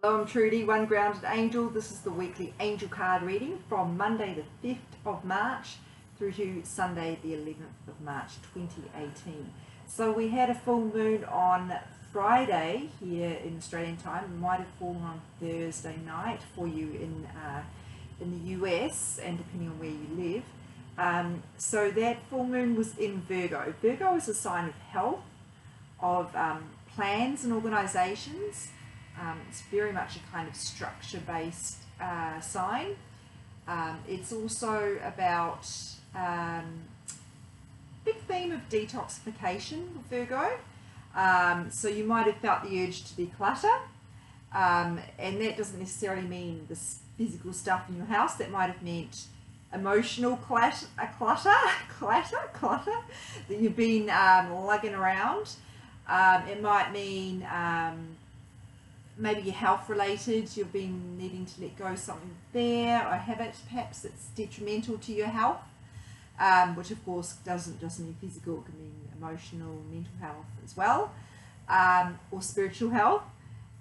Hello, I'm Trudy, One Grounded Angel. This is the weekly angel card reading from Monday the 5th of March through to Sunday the 11th of March 2018. So we had a full moon on Friday here in Australian time. It might have fallen on Thursday night for you in the US and depending on where you live. So that full moon was in Virgo. Virgo is a sign of health, of plans and organisations. It's very much a kind of structure-based sign. It's also about big theme of detoxification with Virgo. So you might have felt the urge to declutter, and that doesn't necessarily mean the physical stuff in your house. That might have meant emotional clutter that you've been lugging around. It might mean maybe you're health related, you've been needing to let go of something there, or a habit perhaps that's detrimental to your health, which of course doesn't just mean physical, it can mean emotional, mental health as well, or spiritual health.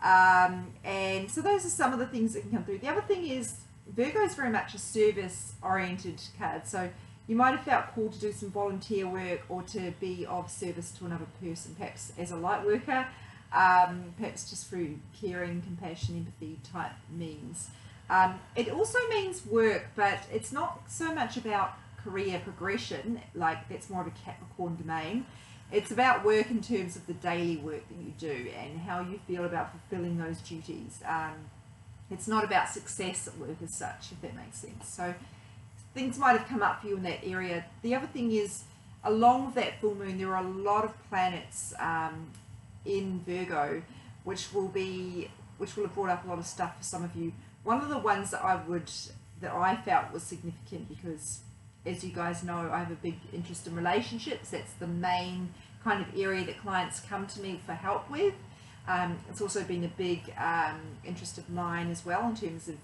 And so those are some of the things that can come through. The other thing is Virgo is very much a service oriented card, so you might have felt called to do some volunteer work or to be of service to another person, perhaps as a light worker, perhaps just through caring, compassion, empathy type means. It also means work, but it's not so much about career progression, like that's more of a Capricorn domain. It's about work in terms of the daily work that you do and how you feel about fulfilling those duties. It's not about success at work as such, if that makes sense. So things might have come up for you in that area. The other thing is, along with that full moon, there are a lot of planets in Virgo, which will have brought up a lot of stuff for some of you. One of the ones that I felt was significant because, as you guys know, I have a big interest in relationships. That's the main kind of area that clients come to me for help with. It's also been a big interest of mine as well, in terms of,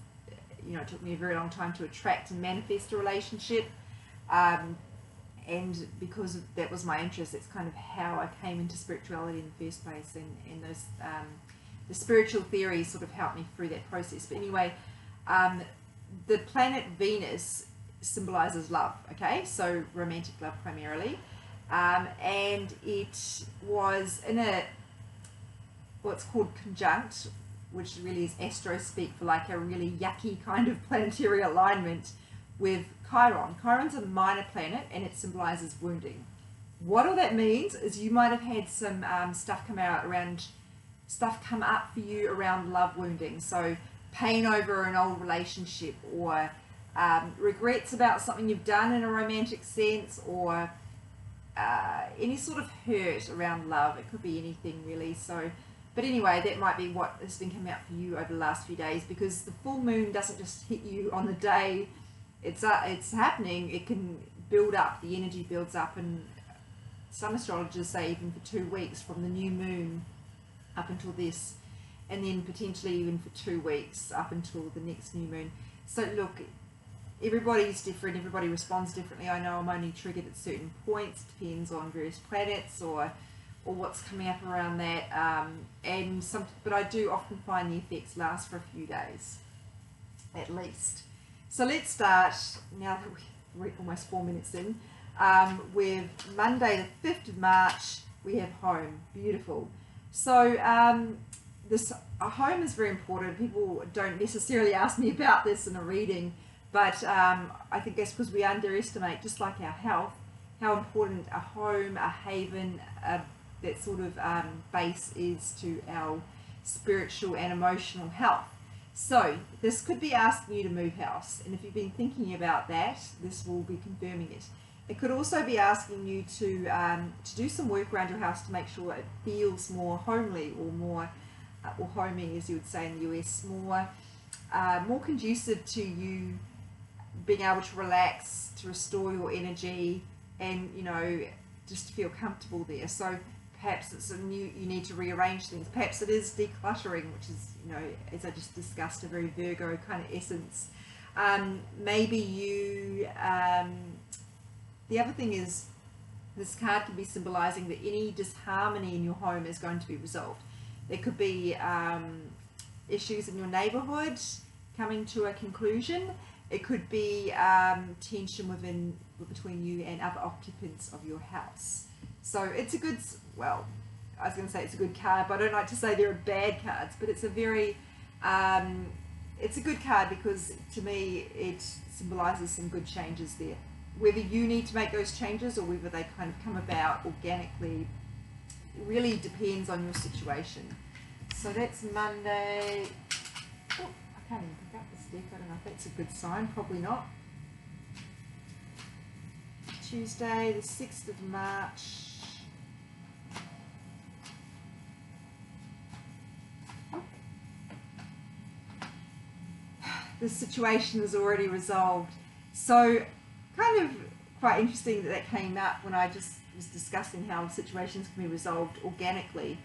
you know, it took me a very long time to attract and manifest a relationship. And because that was my interest, it's kind of how I came into spirituality in the first place, and those the spiritual theories sort of helped me through that process. But anyway, the planet Venus symbolizes love, okay, so romantic love primarily, and it was in what's called conjunct, which really is astro speak for like a really yucky kind of planetary alignment with Chiron. Chiron's a minor planet and it symbolizes wounding. What all that means is you might have had some stuff come up for you around love wounding. So pain over an old relationship, or regrets about something you've done in a romantic sense, or any sort of hurt around love. It could be anything really. So, but anyway, that might be what has been coming out for you over the last few days, because the full moon doesn't just hit you on the day it's happening. It can build up, the energy builds up, and some astrologers say even for 2 weeks from the new moon up until this, and then potentially even for 2 weeks up until the next new moon. So look, everybody's different, everybody responds differently. I know I'm only triggered at certain points, depends on various planets or what's coming up around that, but I do often find the effects last for a few days at least. So let's start, now that we're almost 4 minutes in, with Monday the 5th of March. We have home, beautiful. So home is very important. People don't necessarily ask me about this in a reading, but I think that's because we underestimate, just like our health, how important a home, a haven, that sort of base is to our spiritual and emotional health. So this could be asking you to move house, and if you've been thinking about that, this will be confirming it. It could also be asking you to do some work around your house to make sure it feels more homely, or more or homey, as you would say in the US, more conducive to you being able to relax, to restore your energy, and, you know, just to feel comfortable there. So perhaps you need to rearrange things. Perhaps it is decluttering, which is, you know, as I just discussed, a very Virgo kind of essence. Maybe you, the other thing is, this card can be symbolizing that any disharmony in your home is going to be resolved. There could be issues in your neighborhood coming to a conclusion. It could be tension between you and other occupants of your house. So it's a good, well, I was going to say it's a good card, but I don't like to say they're bad cards, but it's a very, it's a good card because to me it symbolizes some good changes there. Whether you need to make those changes or whether they kind of come about organically, it really depends on your situation. So that's Monday. Oh, I can't even pick up this deck. I don't know if that's a good sign. Probably not. Tuesday, the 6th of March. The situation is already resolved. So kind of quite interesting that came up when I just was discussing how situations can be resolved organically.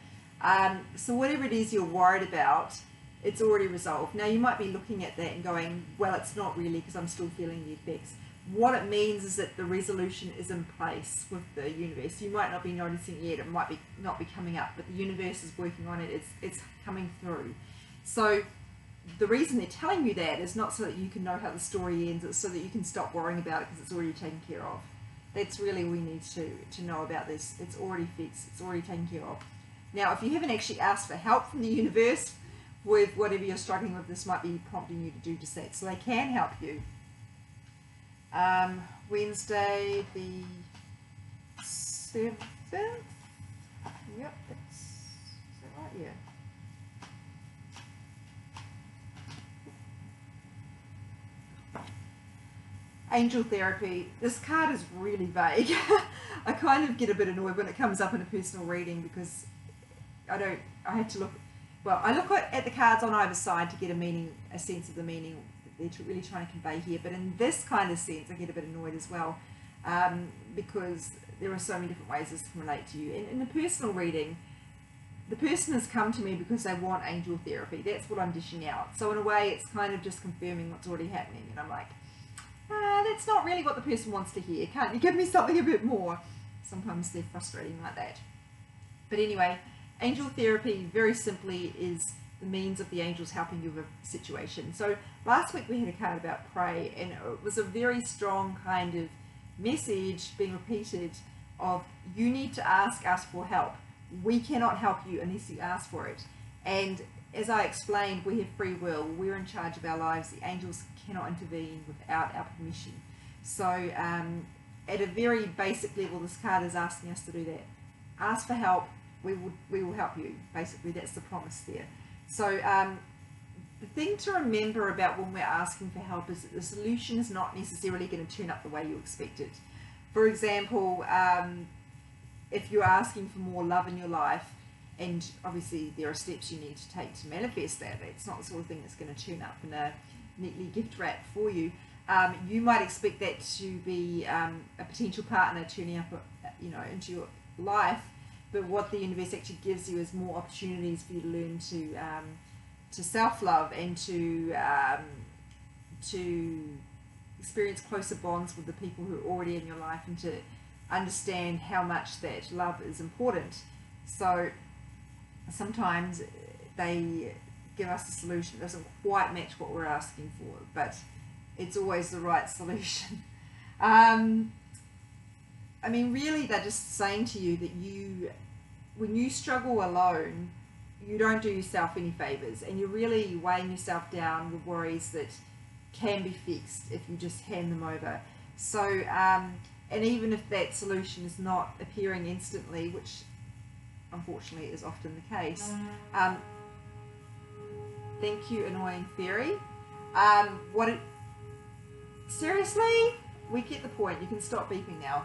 So whatever it is you're worried about, it's already resolved. Now you might be looking at that and going, well, it's not really because I'm still feeling the effects. What it means is that the resolution is in place with the universe. You might not be noticing it yet, it might not be coming up, but the universe is working on it, it's coming through. So the reason they're telling you that is not so that you can know how the story ends, it's so that you can stop worrying about it because it's already taken care of. That's really what we need to know about this. It's already fixed, it's already taken care of. Now, if you haven't actually asked for help from the universe with whatever you're struggling with, this might be prompting you to do just that. So they can help you. Wednesday the 7th. Yep, is that right? Yeah. Angel therapy. This card is really vague. I kind of get a bit annoyed when it comes up in a personal reading because I have to look, well, I look at the cards on either side to get a sense of the meaning they're really trying to convey here. But in this kind of sense, I get a bit annoyed as well because there are so many different ways this can relate to you. In the personal reading, the person has come to me because they want angel therapy. That's what I'm dishing out. So in a way, it's kind of just confirming what's already happening. And I'm like, that's not really what the person wants to hear. Can't you give me something a bit more? Sometimes they're frustrating like that. But anyway, angel therapy, very simply, is the means of the angels helping you with a situation. So last week we had a card about pray, and it was a very strong kind of message being repeated of you need to ask us for help. We cannot help you unless you ask for it. And as I explained, we have free will. We're in charge of our lives. The angels cannot intervene without our permission. So at a very basic level, this card is asking us to do that. Ask for help. We will help you. Basically, that's the promise there. So the thing to remember about when we're asking for help is that the solution is not necessarily going to turn up the way you expect it. For example, if you're asking for more love in your life, and obviously there are steps you need to take to manifest that, it's not the sort of thing that's going to turn up in a neatly gift wrap for you. You might expect that to be a potential partner turning up, into your life. But what the universe actually gives you is more opportunities for you to learn to self-love and to experience closer bonds with the people who are already in your life and to understand how much that love is important. So sometimes they give us a solution that doesn't quite match what we're asking for, but it's always the right solution. I mean, really, they're just saying to you that when you struggle alone, you don't do yourself any favors, and you're really weighing yourself down with worries that can be fixed if you just hand them over. So, and even if that solution is not appearing instantly, which unfortunately is often the case, thank you, annoying fairy. Seriously, we get the point. You can stop beeping now.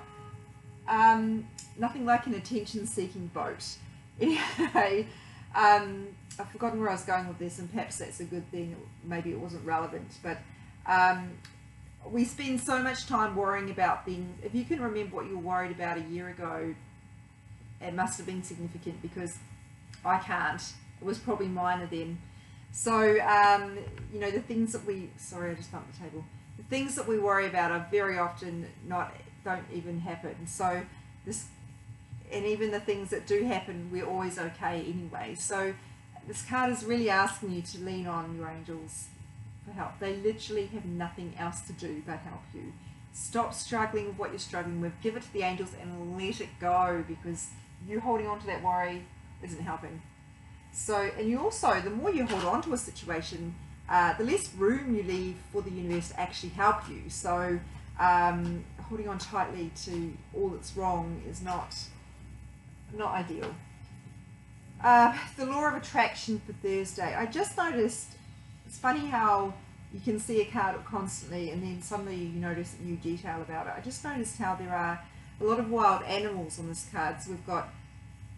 Nothing like an attention-seeking boat. Anyway, I've forgotten where I was going with this, and perhaps that's a good thing. Maybe it wasn't relevant, but we spend so much time worrying about things. If you can remember what you were worried about a year ago, it must have been significant, because I can't. It was probably minor then. So, the things that sorry, I just bumped the table. The things that we worry about are very often don't even happen. So and even the things that do happen, we're always okay anyway. So this card is really asking you to lean on your angels for help. They literally have nothing else to do but help you. Stop struggling with what you're struggling with. Give it to the angels and let it go, because you holding on to that worry isn't helping. So, and you also, the more you hold on to a situation, the less room you leave for the universe to actually help you. So, holding on tightly to all that's wrong is not ideal. The law of attraction for Thursday. I just noticed, it's funny how you can see a card constantly and then suddenly you notice a new detail about it. I just noticed how there are a lot of wild animals on this card. So we've got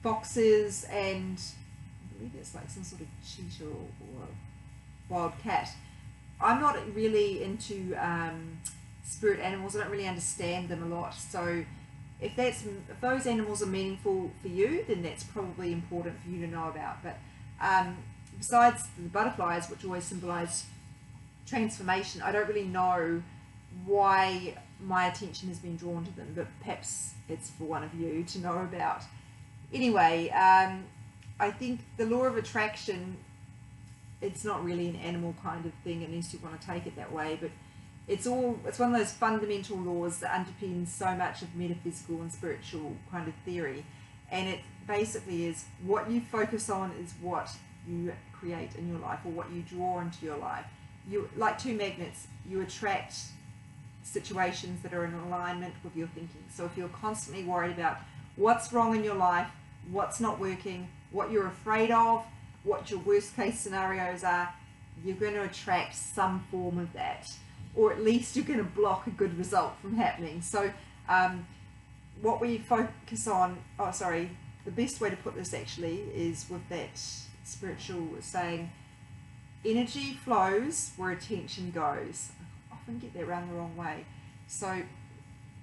foxes and I believe it's like some sort of cheetah or wild cat. I'm not really into spirit animals. I don't really understand them a lot. So if those animals are meaningful for you, then that's probably important for you to know about. But besides the butterflies, which always symbolize transformation, I don't really know why my attention has been drawn to them, but perhaps it's for one of you to know about. Anyway, I think the law of attraction, it's not really an animal kind of thing unless you want to take it that way, but it's one of those fundamental laws that underpins so much of metaphysical and spiritual kind of theory. And it basically is what you focus on is what you create in your life, or what you draw into your life. You, like two magnets, you attract situations that are in alignment with your thinking. So if you're constantly worried about what's wrong in your life, what's not working, what you're afraid of, what your worst case scenarios are, you're going to attract some form of that, or at least you're going to block a good result from happening. So what we focus on, the best way to put this actually is with that spiritual saying, energy flows where attention goes. I often get that around the wrong way. So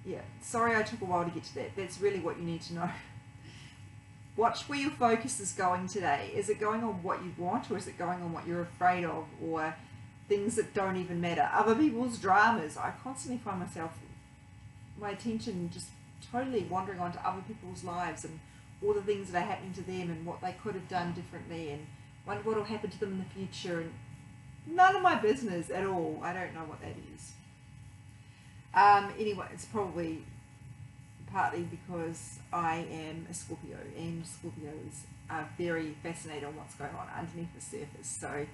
yeah, sorry I took a while to get to that. That's really what you need to know. Watch where your focus is going today. Is it going on what you want, or is it going on what you're afraid of, or things that don't even matter? Other people's dramas. I constantly find myself, my attention just totally wandering onto other people's lives and all the things that are happening to them and what they could have done differently, and wonder what will happen to them in the future, and none of my business at all. I don't know what that is. Anyway, it's probably partly because I am a Scorpio, and Scorpios are very fascinated on what's going on underneath the surface. So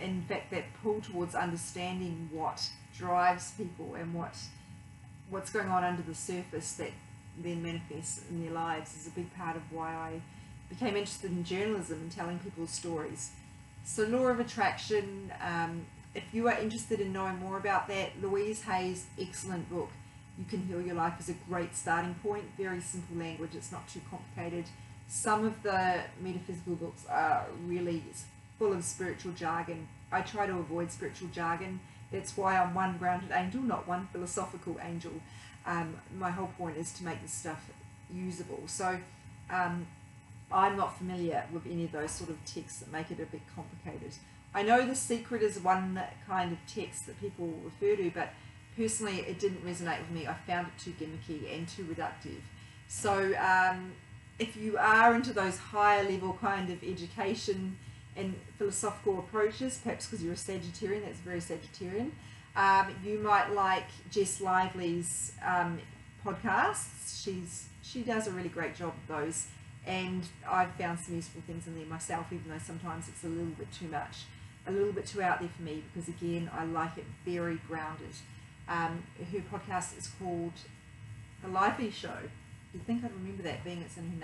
in fact, that pull towards understanding what drives people and what's going on under the surface that then manifests in their lives is a big part of why I became interested in journalism and telling people's stories. So law of attraction, if you are interested in knowing more about that, Louise Hay's excellent book, You Can Heal Your Life, is a great starting point. Very simple language, it's not too complicated. Some of the metaphysical books are really full of spiritual jargon. I try to avoid spiritual jargon. That's why I'm one grounded angel, not one philosophical angel. My whole point is to make this stuff usable. So I'm not familiar with any of those sort of texts that make it a bit complicated. I know The Secret is one kind of text that people refer to, but personally it didn't resonate with me. I found it too gimmicky and too reductive. So if you are into those higher level kind of education and philosophical approaches, perhaps because you're a Sagittarian, that's very Sagittarian, you might like Jess Lively's podcasts. She does a really great job of those, and I've found some useful things in there myself, even though sometimes it's a little bit too much, a little bit too out there for me, because again, I like it very grounded. Her podcast is called The Lively Show. You'd think I'd remember that, being it's in her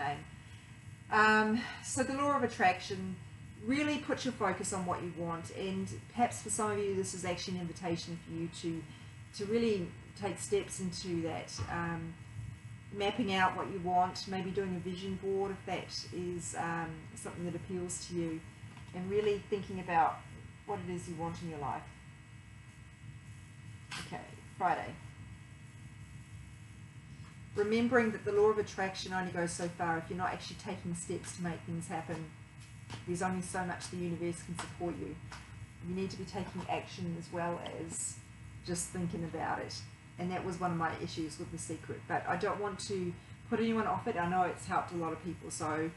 name. So the law of attraction, really put your focus on what you want, and perhaps for some of you this is actually an invitation for you to really take steps into that, mapping out what you want, maybe doing a vision board if that is something that appeals to you, and really thinking about what it is you want in your life. Okay, Friday. Remembering that the law of attraction only goes so far. If you're not actually taking steps to make things happen, there's only so much the universe can support you. You need to be taking action as well as just thinking about it. And that was one of my issues with The Secret. But I don't want to put anyone off it. I know it's helped a lot of people. So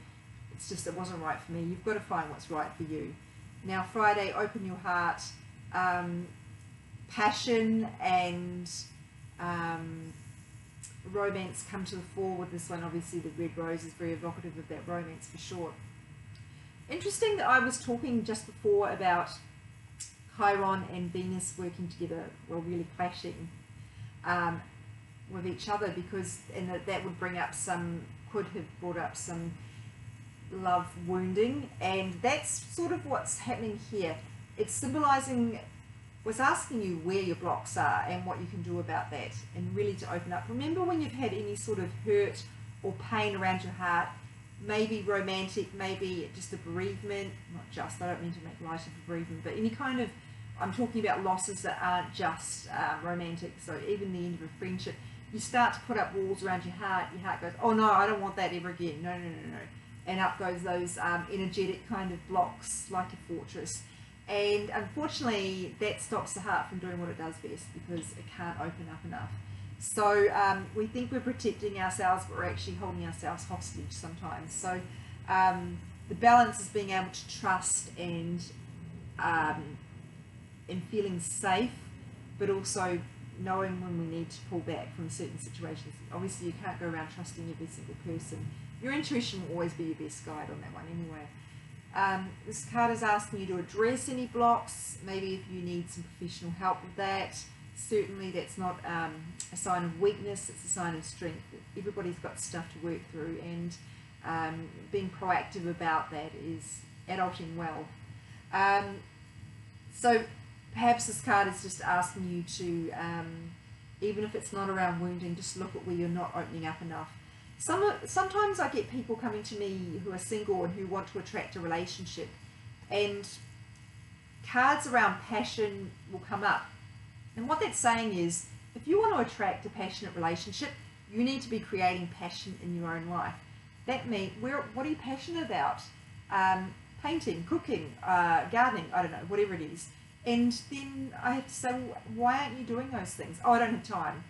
it's just, it wasn't right for me. You've got to find what's right for you. Now Friday, open your heart. Passion and romance come to the fore with this one. Obviously the red rose is very evocative of that romance for sure. Interesting that I was talking just before about Chiron and Venus working together, well, really clashing with each other, because that would bring up could have brought up some love wounding, and that's sort of what's happening here. It's symbolizing, was asking you where your blocks are and what you can do about that, and really to open up. Remember when you've had any sort of hurt or pain around your heart, maybe romantic, maybe just a bereavement, not just, I don't mean to make light of a bereavement, but any kind of, I'm talking about losses that aren't just romantic, so even the end of a friendship, you start to put up walls around your heart goes, oh no, I don't want that ever again, no, no, no, no, and up goes those energetic kind of blocks like a fortress. And unfortunately that stops the heart from doing what it does best, because it can't open up enough. So we think we're protecting ourselves, but we're actually holding ourselves hostage sometimes. So the balance is being able to trust and feeling safe, but also knowing when we need to pull back from certain situations. Obviously you can't go around trusting every single person. Your intuition will always be your best guide on that one anyway. This card is asking you to address any blocks, maybe if you need some professional help with that. Certainly that's not a sign of weakness, it's a sign of strength. Everybody's got stuff to work through, and being proactive about that is adulting well. So perhaps this card is just asking you to, even if it's not around wounding, just look at where you're not opening up enough. Sometimes I get people coming to me who are single and who want to attract a relationship, and cards around passion will come up. And what that's saying is, if you want to attract a passionate relationship, you need to be creating passion in your own life. That means, what are you passionate about? Painting, cooking, gardening, I don't know, whatever it is. And then I have to say, well, why aren't you doing those things? Oh, I don't have time.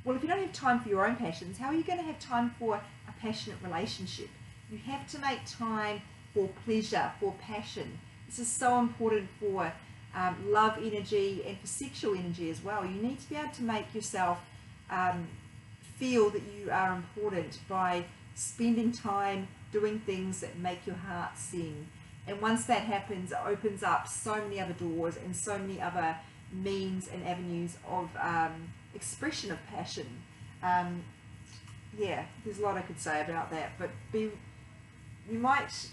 Well, if you don't have time for your own passions, how are you going to have time for a passionate relationship? You have to make time for pleasure, for passion. This is so important for love energy and for sexual energy as well. You need to be able to make yourself feel that you are important by spending time doing things that make your heart sing. And once that happens, it opens up so many other doors and so many other means and avenues of expression of passion. Yeah, there's a lot I could say about that, but you might,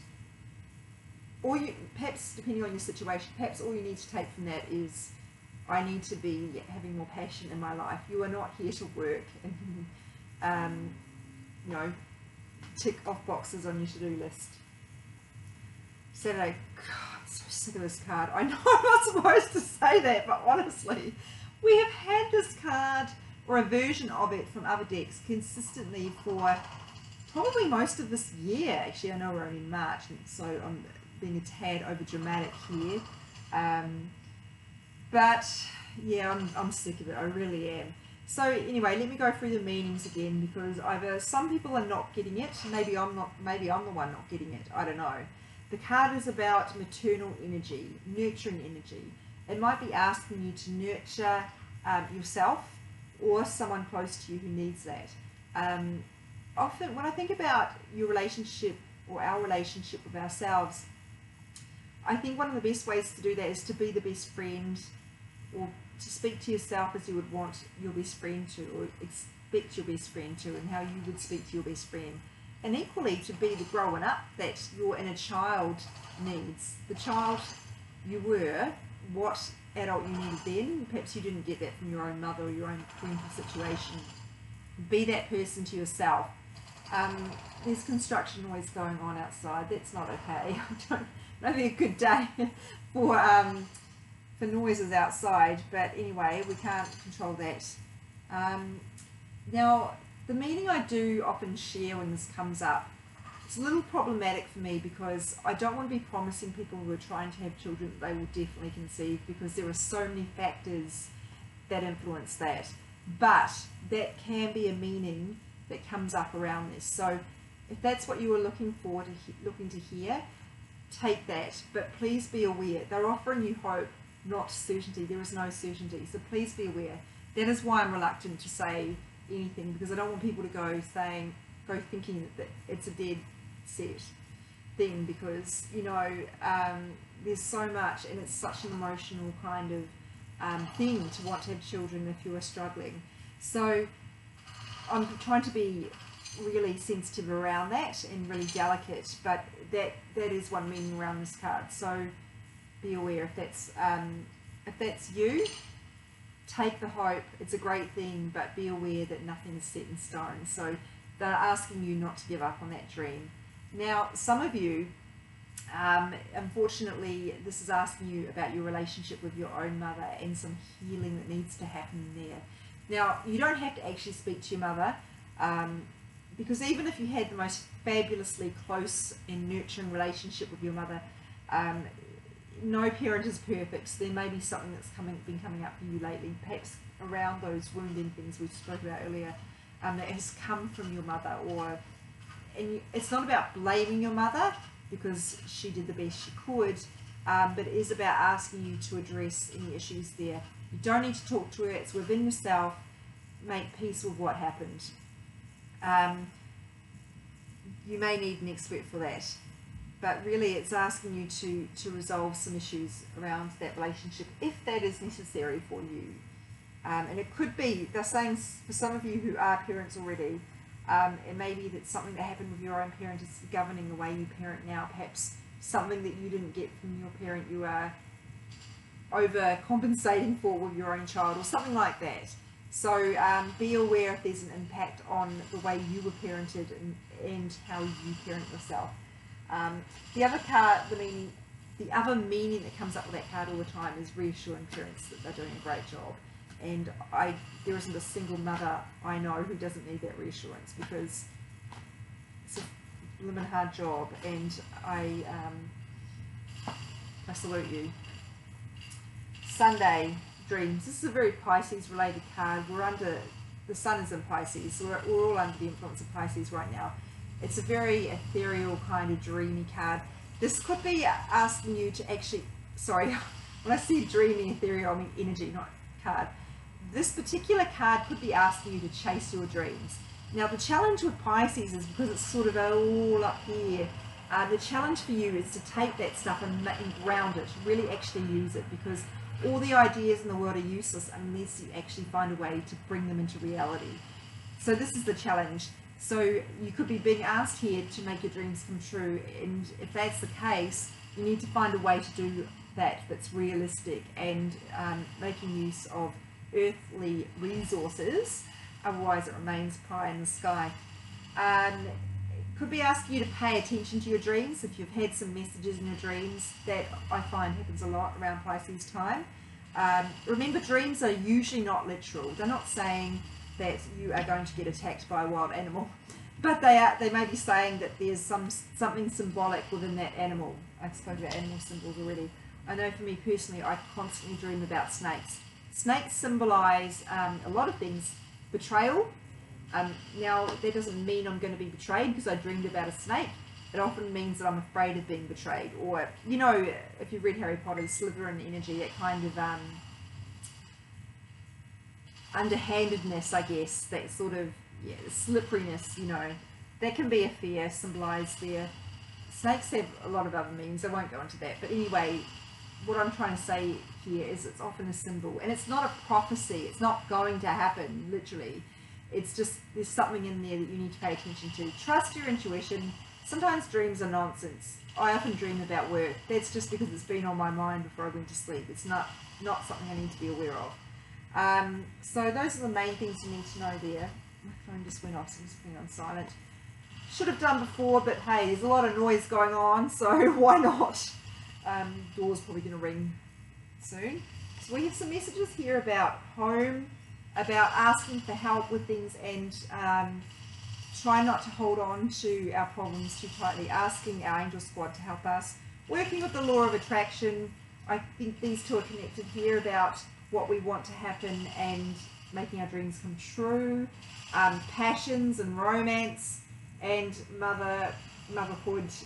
or you, perhaps depending on your situation, perhaps all you need to take from that is, I need to be having more passion in my life. You are not here to work and you know, tick off boxes on your to-do list. Saturday, God, I'm so sick of this card. I know I'm not supposed to say that, but honestly, we have had this card or a version of it from other decks consistently for probably most of this year. Actually, I know we're only in March, and so I'm being a tad over dramatic here. But yeah, I'm sick of it. I really am. So anyway, let me go through the meanings again, because either some people are not getting it, maybe I'm not. Maybe I'm the one not getting it. I don't know. The card is about maternal energy, nurturing energy. It might be asking you to nurture yourself or someone close to you who needs that. Often when I think about your relationship or our relationship with ourselves, I think one of the best ways to do that is to be the best friend, or to speak to yourself as you would want your best friend to, or expect your best friend to, and how you would speak to your best friend. And equally to be the growing up that your inner child needs. The child you were, what adult you needed then. Perhaps you didn't get that from your own mother or your own parental situation. Be that person to yourself. There's construction noise going on outside. That's not okay. Not having a good day for noises outside. But anyway, we can't control that. Now, the meaning I do often share when this comes up, it's a little problematic for me, because I don't want to be promising people who are trying to have children that they will definitely conceive, because there are so many factors that influence that. But that can be a meaning that comes up around this. So if that's what you were looking for, looking to hear, take that. But please be aware, they're offering you hope, not certainty. There is no certainty, so please be aware. That is why I'm reluctant to say anything, because I don't want people to go thinking that it's a dead set thing, because there's so much, and it's such an emotional kind of thing to want to have children if you are struggling. So I'm trying to be really sensitive around that and really delicate, but that is one meaning around this card. So be aware if that's you. Take the hope. It's a great thing, but be aware that nothing is set in stone. So they're asking you not to give up on that dream. Now, some of you, unfortunately, this is asking you about your relationship with your own mother and some healing that needs to happen there. Now, you don't have to actually speak to your mother, because even if you had the most fabulously close and nurturing relationship with your mother, no parent is perfect. So there may be something that's been coming up for you lately, perhaps around those wounding things we spoke about earlier, that has come from your mother. It's not about blaming your mother, because she did the best she could, but it is about asking you to address any issues there. You don't need to talk to her. It's within yourself. Make peace with what happened. You may need an expert for that, but really it's asking you to resolve some issues around that relationship, if that is necessary for you. And it could be, they're saying for some of you who are parents already, it may be that something that happened with your own parent is governing the way you parent now. Perhaps something that you didn't get from your parent you are overcompensating for with your own child, or something like that. So be aware if there's an impact on the way you were parented and how you parent yourself. The other card, the other meaning that comes up with that card all the time is reassuring parents that they're doing a great job. And there isn't a single mother I know who doesn't need that reassurance, because it's a blooming hard job, and I salute you. Sunday, dreams. This is a very Pisces related card. The sun is in Pisces, so we're all under the influence of Pisces right now. It's a very ethereal kind of dreamy card. This could be asking you to actually, sorry, when I say dreamy ethereal, I mean energy, not card. This particular card could be asking you to chase your dreams. Now the challenge with Pisces is, because it's sort of all up here, the challenge for you is to take that stuff and ground it, really actually use it, because all the ideas in the world are useless unless you actually find a way to bring them into reality. So this is the challenge. So you could be being asked here to make your dreams come true, and if that's the case, you need to find a way to do that that's realistic and making use of earthly resources, otherwise it remains pie in the sky. Could be asking you to pay attention to your dreams. If you've had some messages in your dreams, that I find happens a lot around Pisces time. Remember, dreams are usually not literal. They're not saying that you are going to get attacked by a wild animal, but they may be saying that there's something symbolic within that animal. I spoke about animal symbols already. I know for me personally, I constantly dream about snakes. Snakes symbolize a lot of things. Betrayal. Now that doesn't mean I'm going to be betrayed because I dreamed about a snake. It often means that I'm afraid of being betrayed, or if you've read Harry Potter, Slytherin energy, that kind of underhandedness, I guess, that sort of slipperiness, that can be a fear symbolized there. Snakes have a lot of other meanings. I won't go into that, but anyway, what I'm trying to say here is it's often a symbol, and it's not a prophecy. It's not going to happen literally. It's just there's something in there that you need to pay attention to. Trust your intuition. Sometimes dreams are nonsense. I often dream about work. That's just because it's been on my mind before I went to sleep. It's not something I need to be aware of. So those are the main things you need to know there. My phone just went off, so I'm just putting it on silent. Should have done before, but hey, there's a lot of noise going on, so why not? Door's probably going to ring soon. So we have some messages here about home, about asking for help with things, and try not to hold on to our problems too tightly, asking our angel squad to help us, working with the law of attraction. I think these two are connected here, about what we want to happen and making our dreams come true, passions and romance, and motherhood,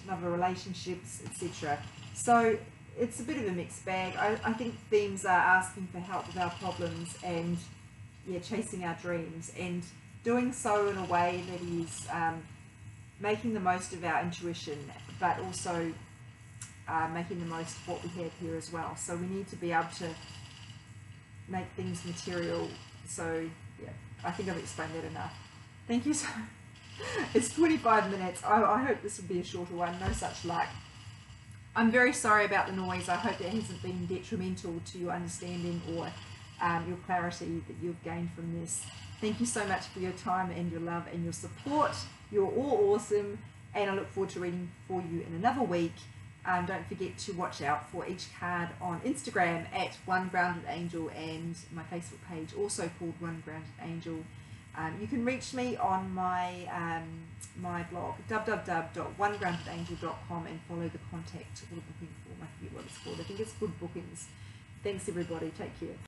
mother relationships, etc. So it's a bit of a mixed bag. I think themes are asking for help with our problems and chasing our dreams, and doing so in a way that is making the most of our intuition, but also making the most of what we have here as well. So we need to be able to make things material. So yeah, I think I've explained that enough. Thank you so It's 25 minutes. I hope this will be a shorter one. No such luck. I'm very sorry about the noise. I hope that hasn't been detrimental to your understanding or your clarity that you've gained from this. Thank you so much for your time and your love and your support. You're all awesome, and I look forward to reading for you in another week. Don't forget to watch out for each card on Instagram at One Grounded Angel, and my Facebook page also called One Grounded Angel. You can reach me on my my blog www.onegroundedangel.com and follow the contact or the booking form. I forget what it's called. I think it's Good Bookings. Thanks everybody. Take care.